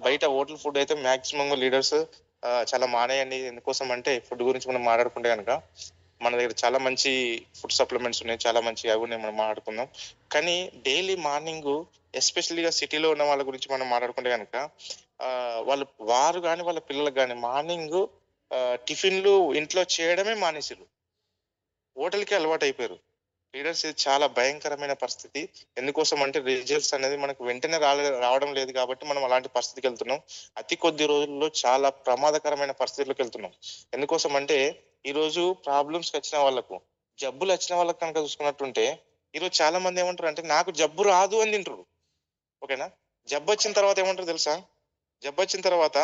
బయట హోటల్ ఫుడ్ అయితే మాక్సిమం లీడర్స్ చాలా మానేయండి. ఎందుకోసం అంటే ఫుడ్ గురించి మనం మాట్లాడుకుంటే కనుక మన దగ్గర చాలా మంచి ఫుడ్ సప్లిమెంట్స్ ఉన్నాయి, చాలా మంచి అవి ఉన్నాయి, మనం మాట్లాడుకుందాం. కానీ డైలీ మార్నింగ్ ఎస్పెషల్లీగా సిటీలో ఉన్న వాళ్ళ గురించి మనం మాట్లాడుకుంటే కనుక వారు కానీ వాళ్ళ పిల్లలకు కానీ మార్నింగ్ టిఫిన్లు ఇంట్లో చేయడమే మానేసారు, హోటల్కి అలవాటు అయిపోయారు. లీడర్స్, ఇది చాలా భయంకరమైన పరిస్థితి. ఎందుకోసం అంటే రిజల్ట్స్ అనేది మనకు వెంటనే రావడం లేదు కాబట్టి మనం అలాంటి పరిస్థితికి వెళ్తున్నాం. అతి కొద్ది రోజుల్లో చాలా ప్రమాదకరమైన పరిస్థితులకు వెళ్తున్నాం. ఎందుకోసం అంటే ఈ రోజు ప్రాబ్లమ్స్ వచ్చిన వాళ్ళకు, జబ్బులు వచ్చిన వాళ్ళకి కనుక చూసుకున్నట్టుంటే ఈరోజు చాలా మంది ఏమంటారు అంటే నాకు జబ్బు రాదు అని తింటారు. ఓకేనా? జబ్బు వచ్చిన తర్వాత ఏమంటారు తెలుసా? జబ్బు వచ్చిన తర్వాత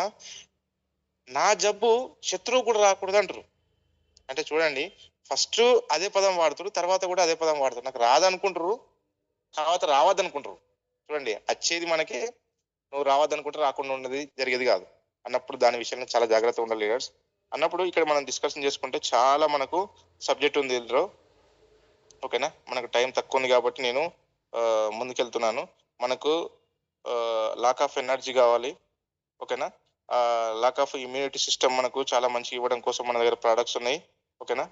నా జబ్బు శత్రువు కూడా రాకూడదు అంటారు. అంటే చూడండి, ఫస్ట్ అదే పదం వాడుతారు, తర్వాత కూడా అదే పదం వాడతారు. నాకు రాదనుకుంటారు, తర్వాత రావద్దనుకుంటారు. చూడండి, వచ్చేది మనకి నువ్వు రావద్దనుకుంటే రాకుండా ఉన్నది జరిగేది కాదు అన్నప్పుడు దాని విషయంలో చాలా జాగ్రత్తగా ఉండాలి లీడర్స్. అన్నప్పుడు ఇక్కడ మనం డిస్కషన్ చేసుకుంటే చాలా మనకు సబ్జెక్ట్ ఉంది ఇందులో. ఓకేనా? మనకు టైం తక్కువ ఉంది కాబట్టి నేను ముందుకెళ్తున్నాను. మనకు లాక్ ఆఫ్ ఎనర్జీ కావాలి. ఓకేనా? లాక్ ఆఫ్ ఇమ్యూనిటీ సిస్టమ్ మనకు చాలా మంచిగా ఇవ్వడం కోసం మన దగ్గర ప్రోడక్ట్స్ ఉన్నాయి. ఓకేనా?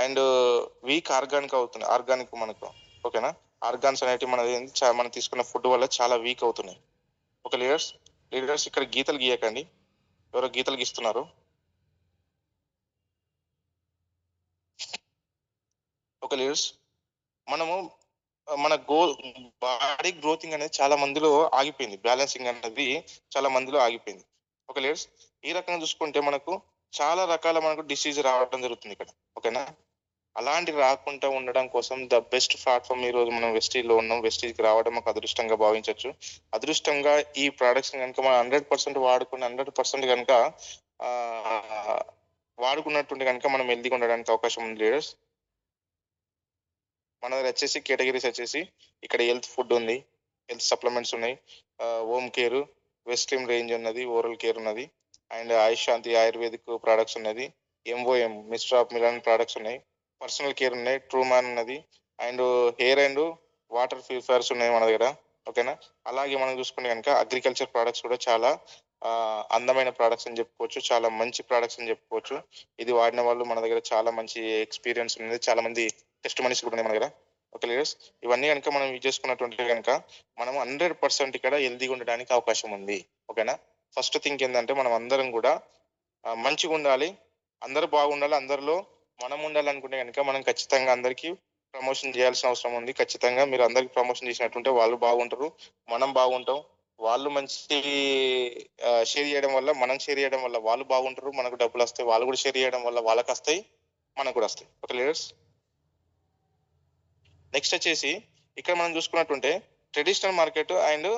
అండ్ వీక్ ఆర్గానిక్ మనకు. ఓకేనా? ఆర్గాన్స్ అనేటివి మనం తీసుకున్న ఫుడ్ వల్ల చాలా వీక్ అవుతున్నాయి. ఓకే లీడర్స్ ఇక్కడ గీతలు గీయకండి, ఎవరో గీతలు గీస్తున్నారు. ఓకే లీడర్స్, మనము మన బాడీ గ్రోతింగ్ అనేది చాలా మందిలో ఆగిపోయింది, బ్యాలెన్సింగ్ అనేది చాలా మందిలో ఆగిపోయింది. ఓకే లీడర్స్, ఈ రకంగా చూసుకుంటే మనకు చాలా రకాల మనకు డిసీజ్ రావడం జరుగుతుంది ఇక్కడ. ఓకేనా? అలాంటి రాకుండా ఉండడం కోసం ద బెస్ట్ ప్లాట్ఫామ్ ఈ రోజు మనం వెస్టీజ్లో ఉన్నాం. వెస్టీజ్కి రావడం ఒక అదృష్టంగా భావించవచ్చు. అదృష్టంగా ఈ ప్రోడక్ట్స్ కనుక మనం 100% వాడుకుని 100% కనుక వాడుకున్నట్టుంటే కనుక మనం హెల్తీగా ఉండడానికి అవకాశం ఉంది లీడర్స్. మన దగ్గర వచ్చేసి కేటగిరీస్ వచ్చేసి ఇక్కడ హెల్త్ ఫుడ్ ఉంది, హెల్త్ సప్లిమెంట్స్ ఉన్నాయి, హోమ్ కేర్, వెస్ట్రీమ్ రేంజ్ ఉన్నది, ఓరల్ కేర్ ఉన్నది, అండ్ ఆయుష్ శాంతి ఆయుర్వేదిక్ ప్రోడక్ట్స్ ఉన్నది, MOM mister of Milan products ఉన్నాయి, పర్సనల్ కేర్ ఉన్నాయి, ట్రూ మ్యాన్ ఉన్నది, and hair and water purifiers ఉన్నాయి మన దగ్గర. ఓకేనా? అలాగే మనం చూసుకుంటే కనుక అగ్రికల్చర్ ప్రోడక్ట్స్ కూడా చాలా అందమైన ప్రోడక్ట్స్ అని చెప్పుకోవచ్చు, చాలా మంచి ప్రోడక్ట్స్ అని చెప్పుకోవచ్చు. ఇది వాడిన వాళ్ళు మన దగ్గర చాలా మంచి ఎక్స్పీరియన్స్ ఉంది, చాలా మంది టెస్ట్ మనిషి కూడా ఉన్నాయి మన దగ్గర. ఓకే లీడర్స్, ఇవన్నీ కనుక మనం యూజ్ చేసుకున్నట్టుంటే కనుక మనం 100% ఇక్కడ హెల్తీగా ఉండడానికి అవకాశం ఉంది. ఓకేనా? ఫస్ట్ థింగ్ ఏంటంటే మనం అందరం కూడా మంచిగా ఉండాలి, అందరూ బాగుండాలి, అందరిలో మనం ఉండాలనుకుంటే కనుక మనం ఖచ్చితంగా అందరికీ ప్రమోషన్ చేయాల్సిన అవసరం ఉంది. ఖచ్చితంగా మీరు అందరికి ప్రమోషన్ చేసినట్టుంటే వాళ్ళు బాగుంటారు, మనం బాగుంటాం. వాళ్ళు మంచి షేర్ చేయడం వల్ల, మనం షేర్ చేయడం వల్ల వాళ్ళు బాగుంటారు, మనకు డబ్బులు వస్తాయి. వాళ్ళు కూడా షేర్ చేయడం వల్ల వాళ్ళకి వస్తాయి, మనకు కూడా వస్తాయి. ఓకే లీడర్స్, నెక్స్ట్ వచ్చేసి ఇక్కడ మనం చూసుకున్నట్టుంటే ట్రెడిషనల్ మార్కెట్ అండ్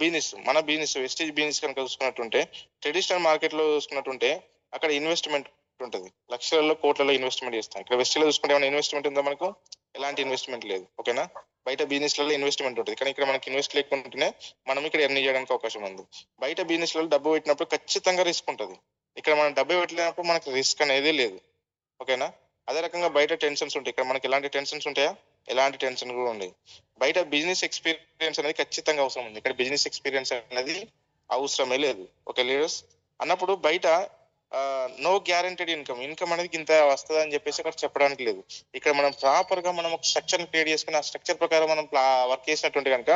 బిజినెస్, మన బిజినెస్ వెస్టేజ్ బిజినెస్ కనుక చూసుకున్నట్టుంటే ట్రెడిషనల్ మార్కెట్ లో చూసుకున్నట్టుంటే అక్కడ ఇన్వెస్ట్మెంట్ ఉంటుంది, లక్షలలో కోట్లలో ఇన్వెస్ట్మెంట్ చేస్తాం. ఇక్కడ వెస్టేజ్ లో చూసుకుంటే ఏమైనా ఇన్వెస్ట్మెంట్ ఉందా? మనకు ఎలాంటి ఇన్వెస్ట్మెంట్ లేదు. ఓకేనా? బయట బిజినెస్ లలో ఇన్వెస్ట్మెంట్ ఉంటుంది, కానీ ఇక్కడ మనకి ఇన్వెస్ట్ లేకుంటేనే మనం ఇక్కడ ఎర్న్ చేయడానికి అవకాశం ఉంది. బయట బిజినెస్ లలో డబ్బు పెట్టినప్పుడు ఖచ్చితంగా రిస్క్ ఉంటుంది, ఇక్కడ మనం డబ్బు పెట్టలేనప్పుడు మనకి రిస్క్ అనేది లేదు. ఓకేనా? అదే రకంగా బయట టెన్షన్స్ ఉంటాయి, ఇక్కడ మనకి ఎలాంటి టెన్షన్స్ ఉంటాయా? ఎలాంటి టెన్షన్ కూడా ఉండదు. బయట బిజినెస్ ఎక్స్పీరియన్స్ అనేది ఖచ్చితంగా అవసరం ఉంది, ఇక్కడ బిజినెస్ ఎక్స్పీరియన్స్ అనేది అవసరమే లేదు. ఓకే లీడర్స్, అన్నప్పుడు బయట నో గ్యారంటెడ్ ఇన్కమ్ అనేది ఇంత వస్తుంది అని చెప్పేసి అక్కడ చెప్పడానికి లేదు. ఇక్కడ మనం ప్రాపర్ గా మనం ఒక స్ట్రక్చర్ క్రియేట్ చేసుకుని ఆ స్ట్రక్చర్ ప్రకారం మనం వర్క్ చేసినట్టుంటే కనుక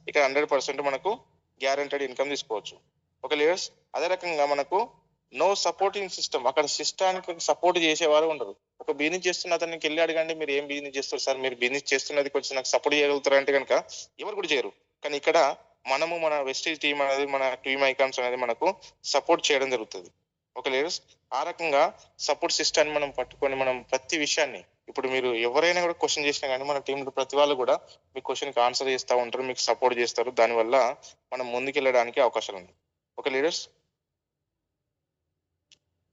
ఇక్కడ 100% మనకు గ్యారంటెడ్ ఇన్కమ్ తీసుకోవచ్చు. ఓకే లీడర్స్, అదే రకంగా మనకు నో సపోర్టింగ్ సిస్టమ్, అక్కడ సిస్టానికి సపోర్ట్ చేసేవారు ఉండరు. ఒక బిజినెస్ చేస్తున్న అతనికి వెళ్ళి అడగండి, మీరు ఏం బిజినెస్ చేస్తారు సార్, మీరు బిజినెస్ చేస్తున్నది కొంచెం నాకు సపోర్ట్ చేయగలుగుతారు అంటే కనుక ఎవరు కూడా చేయరు. కానీ ఇక్కడ మనము మన వెస్టేజ్ టీమ్ అనేది, మన టీమ్ ఐకాన్స్ అనేది మనకు సపోర్ట్ చేయడం జరుగుతుంది. ఓకే లీడర్స్, ఆ రకంగా సపోర్ట్ సిస్టాన్ని మనం పట్టుకొని మనం ప్రతి విషయాన్ని, ఇప్పుడు మీరు ఎవరైనా కూడా క్వశ్చన్ చేసినా కానీ మన టీంలో ప్రతి వాళ్ళు కూడా మీ క్వశ్చన్కి ఆన్సర్ చేస్తూ ఉంటారు, మీకు సపోర్ట్ చేస్తారు. దానివల్ల మనం ముందుకెళ్ళడానికి అవకాశాలు ఉన్నాయి. ఓకే లీడర్స్,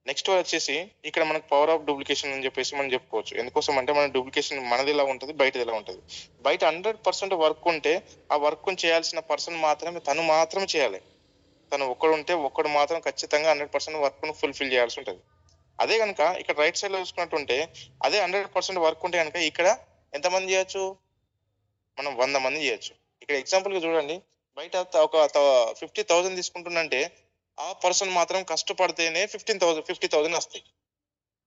నెక్స్ట్ వచ్చేసి ఇక్కడ మనకు పవర్ ఆఫ్ డూప్లికేషన్ అని చెప్పేసి మనం చెప్పుకోవచ్చు. ఎందుకోసం అంటే మన డూప్లికేషన్ మనది ఎలా ఉంటుంది, బయటది ఎలా ఉంటుంది. బయట 100% వర్క్ ఉంటే ఆ వర్క్ చేయాల్సిన పర్సన్ మాత్రమే తను మాత్రమే చేయాలి. తను ఒక్కడు మాత్రం ఖచ్చితంగా 100% వర్క్ ను ఫుల్ఫిల్ చేయాల్సి ఉంటుంది. అదే కనుక ఇక్కడ రైట్ సైడ్ లో చూసుకున్నట్టుంటే అదే 100% వర్క్ ఉంటే కనుక ఇక్కడ ఎంతమంది చేయొచ్చు, మనం 100 మంది చేయొచ్చు. ఇక్కడ ఎగ్జాంపుల్ గా చూడండి, బయట ఒక 50,000 తీసుకుంటుందంటే ఆ పర్సన్ మాత్రం కష్టపడితేనే 50,000 వస్తాయి.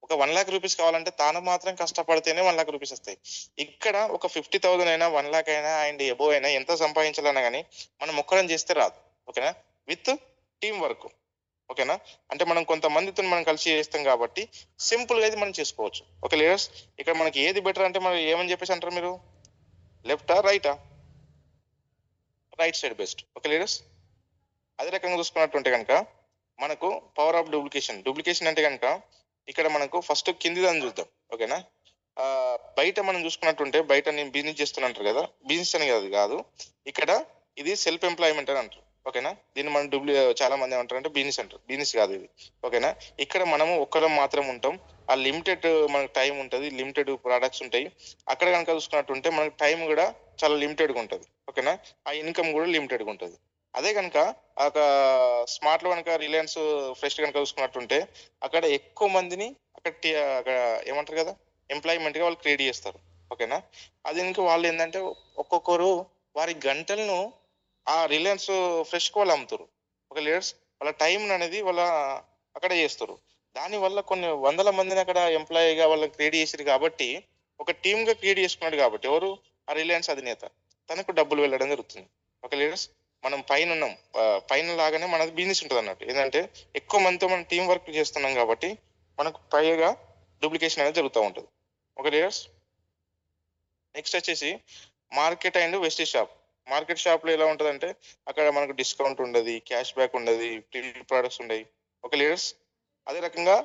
ఒక 1,00,000 రూపీస్ కావాలంటే తాను మాత్రం కష్టపడితేనే 1,00,000 రూపీస్ వస్తాయి. ఇక్కడ ఒక 50,000 అయినా 1,00,000 అయినా అండ్ ఎబోవ్ అయినా ఎంత సంపాదించాలన్నా కానీ మనం ఒక్కరం చేస్తే రాదు. ఓకేనా, విత్ టీమ్ వర్క్. ఓకేనా, అంటే మనం కొంతమందితో మనం కలిసి చేస్తాం కాబట్టి సింపుల్ గా ఇది మనం చేసుకోవచ్చు. ఓకే లీడర్స్, ఇక్కడ మనకి ఏది బెటర్ అంటే మనం ఏమని చెప్పేసి అంటారు మీరు, లెఫ్టా రైటా? Right side best. Okay leaders, అదే రకంగా చూసుకున్నట్టుంటే కనుక మనకు పవర్ ఆఫ్ డూప్లికేషన్ అంటే కనుక ఇక్కడ మనకు ఫస్ట్ కింది దాన్ని చూద్దాం. ఓకేనా, బయట మనం చూసుకున్నట్టుంటే బయట నేను బిజినెస్ చేస్తున్నా కదా, బిజినెస్ అని కాదు ఇక్కడ ఇది సెల్ఫ్ ఎంప్లాయ్మెంట్ అని అంటారు. ఓకేనా, దీన్ని మనం చాలా మంది ఏమంటారు అంటే బిజినెస్ అంటారు. బిజినెస్ కాదు ఇది. ఓకేనా, ఇక్కడ మనము ఒక్కరం మాత్రం ఉంటాం. ఆ లిమిటెడ్ మనకు టైం ఉంటుంది, లిమిటెడ్ ప్రొడక్ట్స్ ఉంటాయి. అక్కడ కనుక చూసుకున్నట్టుంటే మనకు టైం కూడా చాలా లిమిటెడ్ గా ఉంటుంది. ఓకేనా, ఆ ఇన్కమ్ కూడా లిమిటెడ్ గా ఉంటుంది. అదే కనుక ఒక స్మార్ట్ లో కనుక రిలయన్స్ ఫ్రెష్ కనుక చూసుకున్నట్టుంటే అక్కడ ఎక్కువ మందిని అక్కడ ఏమంటారు కదా ఎంప్లాయ్మెంట్ గా వాళ్ళు క్రియేట్ చేస్తారు. ఓకేనా, అది ఇంకా వాళ్ళు ఏంటంటే ఒక్కొక్కరు వారి గంటలను ఆ రిలయన్స్ ఫ్రెష్ కు వాళ్ళు అమ్ముతారు. ఒక లీడర్స్ వాళ్ళ టైం అనేది వాళ్ళ అక్కడ చేస్తారు. దాని వల్ల కొన్ని వందల మందిని అక్కడ ఎంప్లాయీగా వాళ్ళని క్రియేట్ చేసారు కాబట్టి ఒక టీమ్ గా క్రియేట్ చేసుకున్నాడు కాబట్టి ఎవరు, ఆ రిలయన్స్ అధినేత, తనకు డబ్బులు వెళ్ళడం జరుగుతుంది. ఒక లీడర్స్ మనం పైన ఉన్నాం, పైన లాగానే మనది బిజినెస్ ఉంటుంది అన్నట్టు. ఏంటంటే ఎక్కువ మందితో మనం టీం వర్క్ చేస్తున్నాం కాబట్టి మనకు పైగా డూప్లికేషన్ అనేది జరుగుతూ ఉంటుంది. ఓకే లీడర్స్, నెక్స్ట్ వచ్చేసి market and wastage shop. Market shop లో ఎలా ఉంటది అంటే అక్కడ మనకు డిస్కౌంట్ ఉండదు, క్యాష్ బ్యాక్ ఉండదు, ఫ్రీ ప్రొడక్ట్స్ ఉండయి. ఓకే లీడర్స్, అదే రకంగా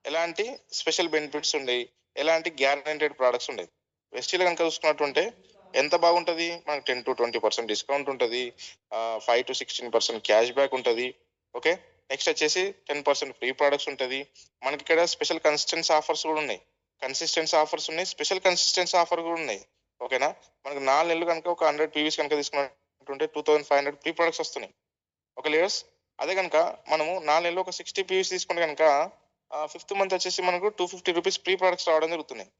ఎలాంటి స్పెషల్ బెనిఫిట్స్ ఉండయి, ఎలాంటి గ్యారంటెడ్ ప్రొడక్ట్స్ ఉండయి. వెస్టీలో కనుక చూసుకున్నట్టుంటే ఎంత బాగుంటది, మనకు 10-20% డిస్కౌంట్ ఉంటుంది, 5-16% క్యాష్ బ్యాక్ ఉంటుంది. ఓకే, నెక్స్ట్ వచ్చేసి 10% ఫ్రీ ప్రొడక్ట్స్ ఉంటుంది. మనకి ఇక్కడ స్పెషల్ కన్సిస్టెన్స్ ఆఫర్స్ కూడా ఉన్నాయి, స్పెషల్ కన్సిస్టెన్స్ ఆఫర్ కూడా ఉన్నాయి. ఓకేనా, మనకు 4 నెలలు కనుక ఒక 100 పీవీస్ కనుక తీసుకున్నట్టుంటే 2,500 ఫ్రీ ప్రొడక్ట్స్ వస్తున్నాయి. ఓకే లీడర్స్, అదే కనుక మనము 4 నెలలు ఒక 60 పీవీస్ తీసుకుంటే కనుక 5th మంత్ వచ్చేసి మనకు 250 రూపీస్ ఫ్రీ ప్రొడక్ట్స్ రావడం జరుగుతున్నాయి.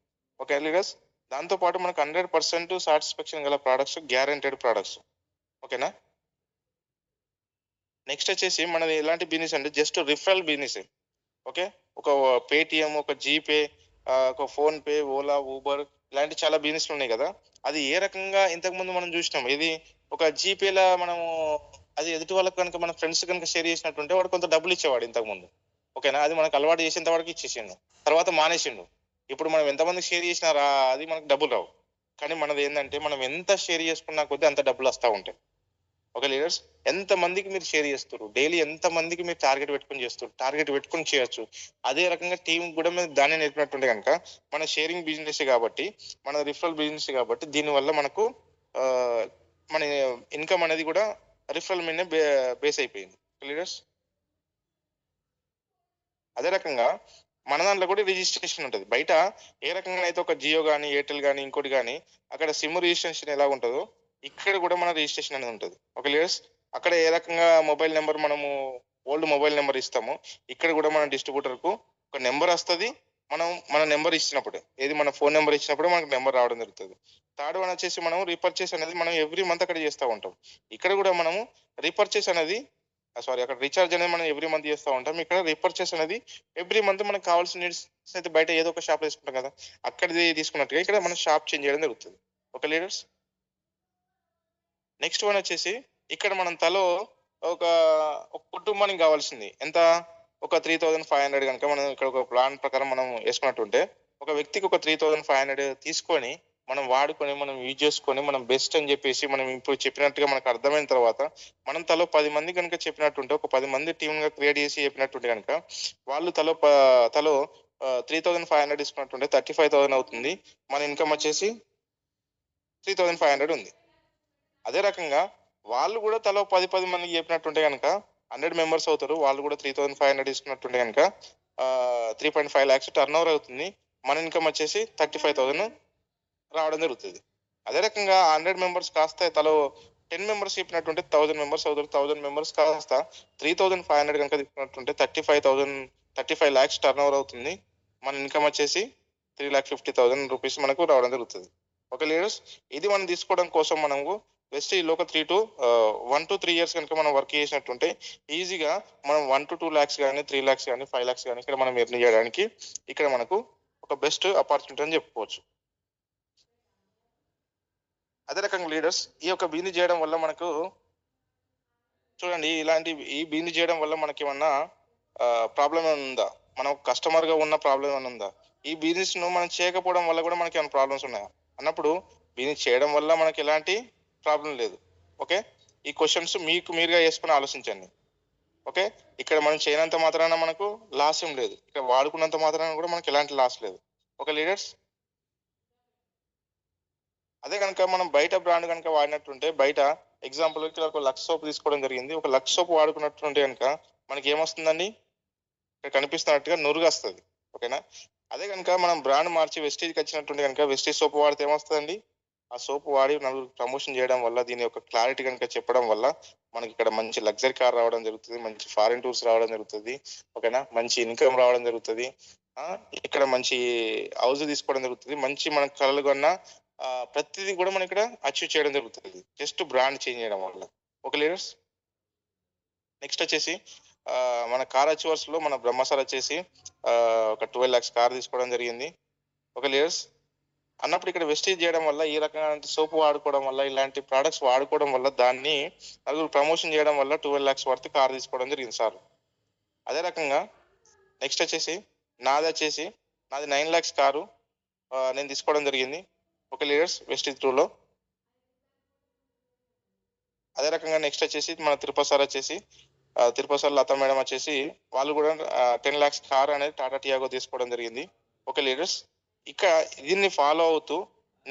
ఓకే లీడర్స్, దాంతో పాటు మనకు 100% సాటిస్ఫాక్షన్ గల ప్రొడక్ట్స్, గ్యారంటెడ్ ప్రొడక్ట్స్. ఓకేనా, నెక్స్ట్ వచ్చేసి మనది ఎలాంటి బిజినెస్ అంటే జస్ట్ రిఫరల్ బిజినెస్. ఓకే, ఒక పేటిఎం, ఒక జీపే, ఒక ఫోన్ పే, ఓలా, ఊబర్ ఇలాంటి చాలా బిజినెస్లు ఉన్నాయి కదా. అది ఏ రకంగా ఇంతకు ముందు మనం చూసినాం, ఇది ఒక జీపేలా మనము అది ఎదుటి వాళ్ళకి కనుక మన ఫ్రెండ్స్ కనుక షేర్ చేసినట్టుంటే వాడు కొంత డబ్బులు ఇచ్చేవాడు ఇంతకు ముందు. ఓకేనా, అది మనకు అలవాటు చేసేంత వరకు ఇచ్చేసిండు, తర్వాత మానేసిండు. ఇప్పుడు మనం ఎంతమంది షేర్ చేసినా అది మనకు డబ్బులు రావు. కానీ మనది ఏంటంటే మనం ఎంత షేర్ చేసుకున్నా కొద్దీ అంత డబ్బులు వస్తూ ఉంటాయి. ఓకే లీడర్స్, ఎంత మందికి మీరు షేర్ చేస్తారు, డైలీ ఎంత మందికి మీరు టార్గెట్ పెట్టుకుని చేయొచ్చు. అదే రకంగా టీం కూడా మీరు దాన్ని నేర్పినట్టుంటే కనుక మన షేరింగ్ బిజినెస్ కాబట్టి, మన రిఫరల్ బిజినెస్ కాబట్టి దీనివల్ల మనకు మన ఇన్కమ్ అనేది కూడా రిఫరల్ మీద బేస్ అయిపోయింది లీడర్స్. అదే రకంగా మన దాంట్లో కూడా రిజిస్ట్రేషన్ ఉంటుంది. బయట ఏ రకంగా అయితే ఒక జియో కానీ, ఎయిర్టెల్ కానీ, ఇంకోటి కానీ అక్కడ సిమ్ రిజిస్ట్రేషన్ ఎలా ఉంటుందో ఇక్కడ కూడా మన రిజిస్ట్రేషన్ అనేది ఉంటుంది. ఓకే లీడర్స్, అక్కడ ఏ రకంగా మొబైల్ నెంబర్ మనము ఓల్డ్ మొబైల్ నెంబర్ ఇస్తామో ఇక్కడ కూడా మన డిస్ట్రిబ్యూటర్ కు ఒక నెంబర్ వస్తుంది. మన నెంబర్ ఇచ్చినప్పుడు, ఏది మన ఫోన్ నెంబర్ ఇచ్చినప్పుడు మనకు నెంబర్ రావడం జరుగుతుంది. థర్డ్ వన్ వచ్చేసి మనం రీపర్చేస్ అనేది మనం ఎవ్రీ మంత్ అక్కడ చేస్తూ ఉంటాం. ఇక్కడ కూడా మనము రీపర్చేస్ అనేది అక్కడ రీఛార్జ్ అనేది మనం ఎవ్రీ మంత్ చేస్తూ ఉంటాం. ఇక్కడ రీపర్చేస్ అనేది ఎవ్రీ మంత్ మనకు కావాల్సిన నీడ్స్ అయితే బయట ఏదో ఒక షాప్ తీసుకుంటాం కదా, అక్కడిది తీసుకున్నట్టుగా ఇక్కడ మనం షాప్ చేంజ్ చేయడం జరుగుతుంది. ఓకే లీడర్స్, నెక్స్ట్ వన్ వచ్చేసి ఇక్కడ మనం తలో ఒక కుటుంబానికి కావాల్సింది ఎంత, ఒక 3,500 కనుక మనం ఇక్కడ ఒక ప్లాన్ ప్రకారం మనం వేసుకున్నట్టుంటే ఒక వ్యక్తికి ఒక 3,500 తీసుకొని మనం వాడుకొని మనం యూజ్ చేసుకొని మనం బెస్ట్ అని చెప్పేసి మనం ఇప్పుడు చెప్పినట్టుగా మనకు అర్థమైన తర్వాత మనం తలో 10 మంది కనుక చెప్పినట్టుంటే ఒక 10 మంది టీమ్ గా క్రియేట్ చేసి చెప్పినట్టుంటే కనుక వాళ్ళు తలో 3,500 తీసుకున్నట్టుంటే 35,000 అవుతుంది. మన ఇన్కమ్ వచ్చేసి 3,500 ఉంది. అదే రకంగా వాళ్ళు కూడా తలో 10 మందికి చెప్పినట్టుంటే కనుక 100 మెంబర్స్ అవుతారు. వాళ్ళు కూడా 3,500 తీసుకున్నట్టుంటే కనుక 3.5 lakhs టర్న్ ఓవర్ అవుతుంది. మన ఇన్కమ్ వచ్చేసి 35,000 రావడం జరుగుతుంది. అదే రకంగా 100 మెంబర్స్ కాస్త తలో 10 మెంబర్స్ చెప్పినట్టుంటే 1,000 మెంబర్స్ అవుతారు. 1,000 మెంబర్స్ కాస్త 3,500 కనుక తీసుకున్నట్టుంటే 35 lakhs టర్న్ ఓవర్ అవుతుంది. మన ఇన్కమ్ వచ్చేసి 3,50,000 రూపీస్ మనకు రావడం జరుగుతుంది. ఓకే లీడర్స్, ఇది మనం తీసుకోవడం కోసం మనము వెస్ట్ ఈలో ఒక 1 to 3 years కనుక మనం వర్క్ చేసినట్టుంటే ఈజీగా మనం 1 to 2 lakhs కానీ 3 lakhs కానీ 5 lakhs కానీ ఇక్కడ మనం ఎర్న్ చేయడానికి ఇక్కడ మనకు ఒక బెస్ట్ ఆపర్చునిటీ అని చెప్పుకోవచ్చు. అదే రకంగా లీడర్స్ ఈ యొక్క బిజినెస్ చేయడం వల్ల మనకు చూడండి, ఈ బిజినెస్ చేయడం వల్ల మనకి ఏమన్నా ప్రాబ్లం ఏమైనా ఉందా? మనం కస్టమర్ గా ఉన్న ప్రాబ్లం ఏమైనా ఉందా? ఈ బిజినెస్ ను మనం చేయకపోవడం వల్ల కూడా మనకి ఏమైనా ప్రాబ్లమ్స్ ఉన్నాయా అన్నప్పుడు బిజినెస్ చేయడం వల్ల మనకి ఎలాంటి ప్రాబ్లం లేదు. ఓకే, ఈ క్వశ్చన్స్ మీకు మీరుగా వేసుకుని ఆలోచించండి. ఓకే, ఇక్కడ మనం చేయనంత మాత్రాన మనకు లాస్ ఏం లేదు, ఇక్కడ వాడుకున్నంత మాత్రాన కూడా మనకి ఎలాంటి లాస్ లేదు. ఓకే లీడర్స్, అదే కనుక మనం బయట బ్రాండ్ కనుక వాడినట్టుంటే, బయట ఎగ్జాంపుల్ ఇక్కడ ఒక లక్స్ సోప్ తీసుకోవడం జరిగింది, ఒక లక్స్ సోప్ వాడుకున్నట్టుంటే కనుక మనకి ఏమొస్తుందండి, ఇక్కడ కనిపిస్తున్నట్టుగా నురుగు వస్తుంది. ఓకేనా, అదే కనుక మనం బ్రాండ్ మార్చి వెస్టేజ్కి వచ్చినట్టుంటే కనుక వెస్టేజ్ సోప్ వాడితే ఏమొస్తుందండి, ఆ సోప్ వాడి నలుగురు ప్రమోషన్ చేయడం వల్ల, దీని యొక్క క్లారిటీ కనుక చెప్పడం వల్ల మనకి ఇక్కడ మంచి లగ్జరీ కార్ రావడం జరుగుతుంది, మంచి ఫారిన్ టూర్స్ రావడం జరుగుతుంది. ఓకేనా, మంచి ఇన్కమ్ రావడం జరుగుతుంది. ఇక్కడ మంచి హౌస్ తీసుకోవడం జరుగుతుంది, మంచి మన కళలు కన్నా ప్రతిదీ కూడా మనం ఇక్కడ అచీవ్ చేయడం జరుగుతుంది జస్ట్ బ్రాండ్ చేంజ్ చేయడం వల్ల. ఓకే లీడర్స్, నెక్స్ట్ వచ్చేసి మన కార్ అచీవర్స్ లో మన బ్రహ్మసార్ వచ్చేసి ఒక 12 lakhs కార్ తీసుకోవడం జరిగింది. ఓకే లీడర్స్, అన్నప్పుడు ఇక్కడ వెస్టేజ్ చేయడం వల్ల, ఈ రకమైన సోప్ వాడుకోవడం వల్ల, ఇలాంటి ప్రొడక్ట్స్ వాడుకోవడం వల్ల, దాన్ని నలుగురు ప్రమోషన్ చేయడం వల్ల 12 lakhs వర్త్ కార్ తీసుకోవడం జరిగింది సార్. అదే రకంగా నెక్స్ట్ వచ్చేసి నాది 9 lakhs కారు నేను తీసుకోవడం జరిగింది. ఓకే లీడర్స్, వెస్టేజ్ త్రూలో. అదే రకంగా నెక్స్ట్ వచ్చేసి మన తిరుపతి సార్ లతా మేడం వచ్చేసి వాళ్ళు కూడా 10 lakhs కార్ అనేది టాటా టియాగో తీసుకోవడం జరిగింది. ఓకే లీడర్స్, ఇక దీన్ని ఫాలో అవుతూ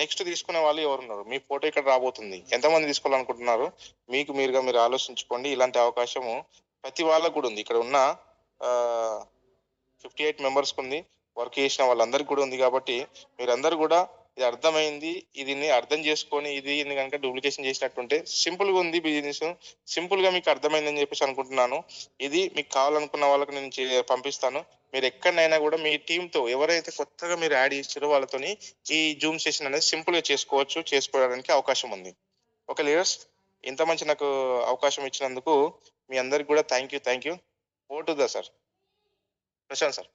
నెక్స్ట్ తీసుకునే వాళ్ళు ఎవరున్నారు, మీ ఫోటో ఇక్కడ రాబోతుంది. ఎంతమంది తీసుకోవాలనుకుంటున్నారు మీకు మీరుగా మీరు ఆలోచించుకోండి. ఇలాంటి అవకాశము ప్రతి వాళ్ళకు కూడా ఉంది. ఇక్కడ ఉన్న 58 మెంబర్స్ ఉంది, వర్క్ చేసిన వాళ్ళందరికీ కూడా ఉంది. కాబట్టి మీరందరూ కూడా ఇది అర్థమైంది, దీన్ని అర్థం చేసుకొని ఇది కనుక డూప్లికేషన్ చేసినట్టుంటే సింపుల్ గా ఉంది బిజినెస్, సింపుల్ గా మీకు అర్థమైందని చెప్పేసి అనుకుంటున్నాను. ఇది మీకు కావాలనుకున్న వాళ్ళకి నేను పంపిస్తాను. మీరు ఎక్కడైనా కూడా మీ టీమ్ తో ఎవరైతే కొత్తగా మీరు యాడ్ చేస్తారో వాళ్ళతోని ఈ జూమ్ సెషన్ అనేది సింపుల్ గా చేసుకోవడానికి అవకాశం ఉంది. ఓకే లీడర్స్, ఇంత మంచి నాకు అవకాశం ఇచ్చినందుకు మీ అందరికి కూడా thank you. Over to the sir Prashanth sir.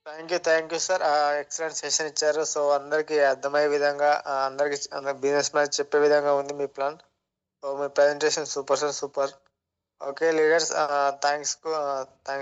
Thank you sir, excellent session ఇచ్చారు. సో అందరికి అర్థమయ్యే విధంగా, అందరికి బిజినెస్ మ్యాన్ చెప్పే విధంగా ఉంది మీ ప్లాన్. సో మీ presentation super sir, super. Okay leaders, thanks.